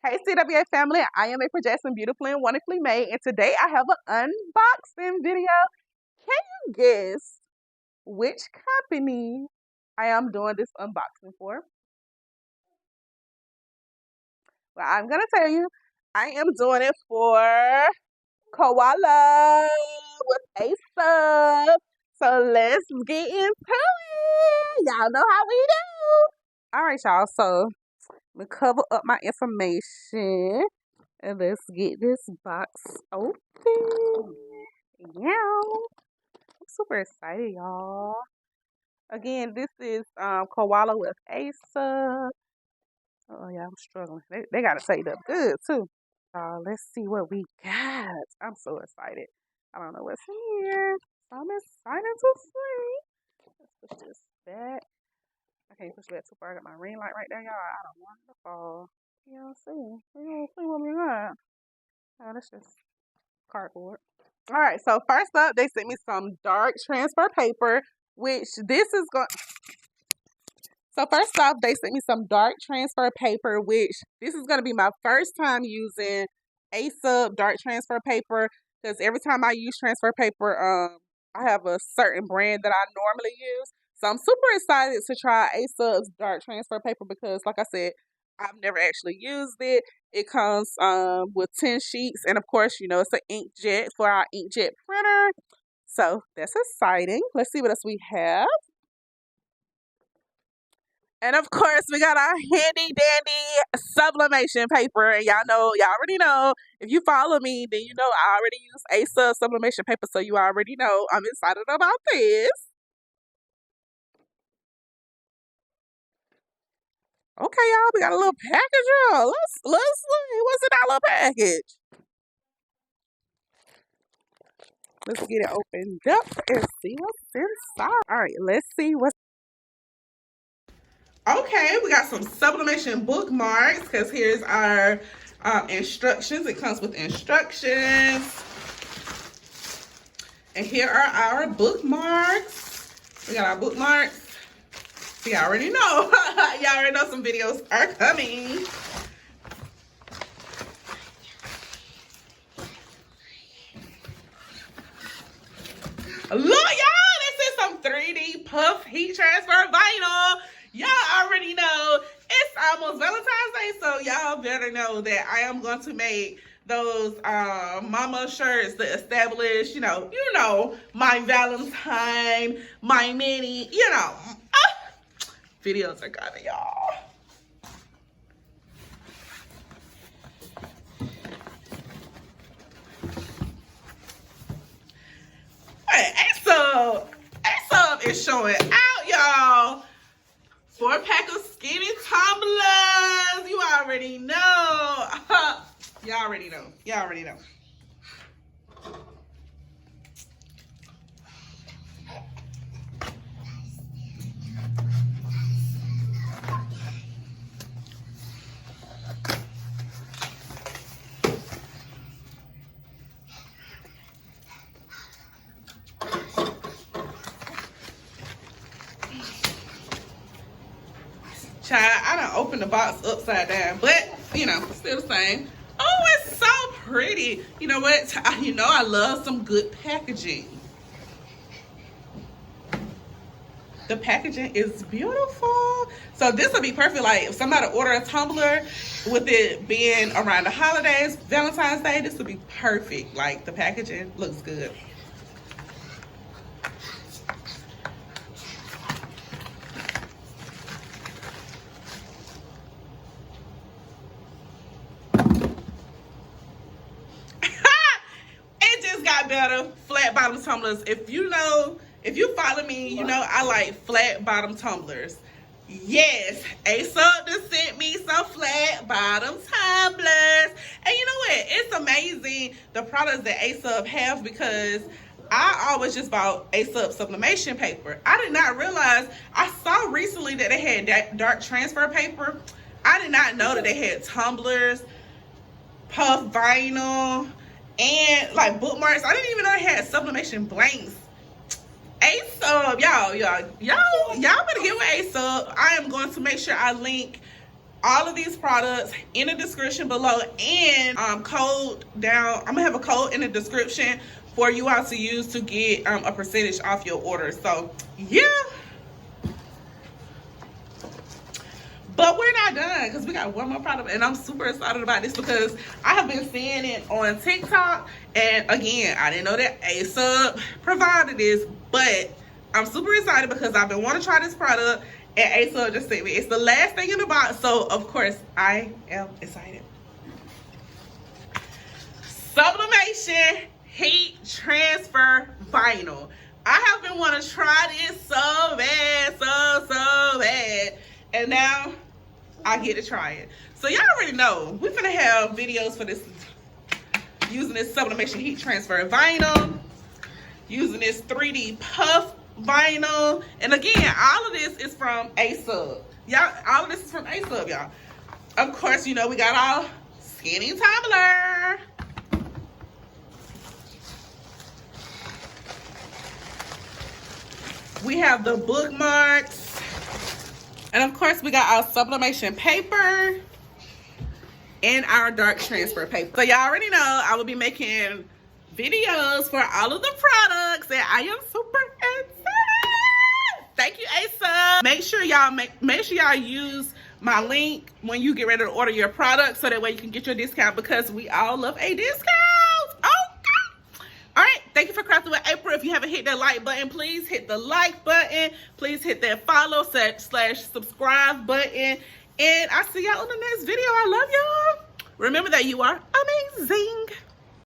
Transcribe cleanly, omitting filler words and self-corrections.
Hey CWA family, I am April Jackson, beautifully and wonderfully made, and today I have an unboxing video. Can you guess which company I am doing this unboxing for? Well, I'm gonna tell you, I am doing it for Koala with a sub. So let's get into it. Y'all know how we do. All right, y'all. So I'm gonna cover up my information. And let's get this box open. Yeah. I'm super excited, y'all. Again, this is Koala with Asa. Oh yeah, I'm struggling. They got it saved up good too. Let's see what we got. I'm so excited. I don't know what's in here. So I'm excited to see. Let's push this back. I can't push it back too far. I got my ring light right there, y'all. I don't want it to fall. Y'all see. Y'all see what we got. Oh, that's just cardboard. All right, so first up, they sent me some dark transfer paper, which this is going. So first off, they sent me some dark transfer paper, which this is going to be my first time using ASUB dark transfer paper because every time I use transfer paper, I have a certain brand that I normally use. So I'm super excited to try ASUB's dark transfer paper because, like I said, I've never actually used it. It comes with 10 sheets, and of course, you know, it's an inkjet for our inkjet printer. So that's exciting. Let's see what else we have. And of course, we got our handy dandy sublimation paper. And y'all already know. If you follow me, then you know I already use ASUB sublimation paper. So you already know I'm excited about this. Okay, y'all, we got a little package, y'all. Let's see what's in our little package. Let's get it opened up and see what's inside. All right, let's see what's. Okay, we got some sublimation bookmarks because here's our instructions. It comes with instructions. And here are our bookmarks. We got our bookmarks. So y'all already know. Y'all already know some videos are coming. Look, y'all, this is some 3D puff heat transfer vinyl. Y'all already know it's almost Valentine's Day, so y'all better know that I am going to make those mama shirts that establish, you know, my Valentine, my mini, videos are coming, y'all. ASUB is showing out, y'all. 4-pack of skinny tumblers. You already know. Y'all already know. Y'all already know. Child, I done opened the box upside down, but you know, still the same. Oh, it's so pretty. You know what? You know I love some good packaging. The packaging is beautiful. So this would be perfect. Like if somebody order a tumbler with it being around the holidays, Valentine's Day, this would be perfect. Like the packaging looks good. It just got better. Flat bottom tumblers. If you follow me, you know I like flat bottom tumblers. Yes, ASUB just sent me some flat bottom tumblers. And you know what? It's amazing the products that ASUB have because I always just bought ASUB sublimation paper. I did not realize, I saw recently that they had that dark transfer paper. I did not know that they had tumblers, puff vinyl, and like bookmarks. I didn't even know they had sublimation blanks. ASUB, y'all better get with ASUB. I am going to make sure I link all of these products in the description below, and code down. I'm gonna have a code in the description for you all to use to get a percentage off your order. So yeah. But we're not done because we got one more product, and I'm super excited about this because I have been seeing it on TikTok. And again, I didn't know that ASUP provided this, but I'm super excited because I've been wanting to try this product, and ASUP just sent me. It's the last thing in the box, so of course I am excited. Sublimation Heat Transfer Vinyl. I have been wanting to try this so bad, so bad, and now I get to try it. So y'all already know we're gonna have videos for this, using this sublimation heat transfer vinyl, using this 3D puff vinyl, and again, all of this is from ASUP. Y'all, all of this is from ASUP, y'all. Of course, you know we got our skinny tumbler. We have the bookmarks. And of course, we got our sublimation paper and our dark transfer paper. So y'all already know I will be making videos for all of the products, and I am super excited. Thank you, ASUP. Make sure y'all use my link when you get ready to order your product, so that way you can get your discount, because we all love a discount. All right, thank you for crafting with April. If you haven't hit that like button, please hit the like button. Please hit that follow / subscribe button. And I'll see y'all in the next video. I love y'all. Remember that you are amazing.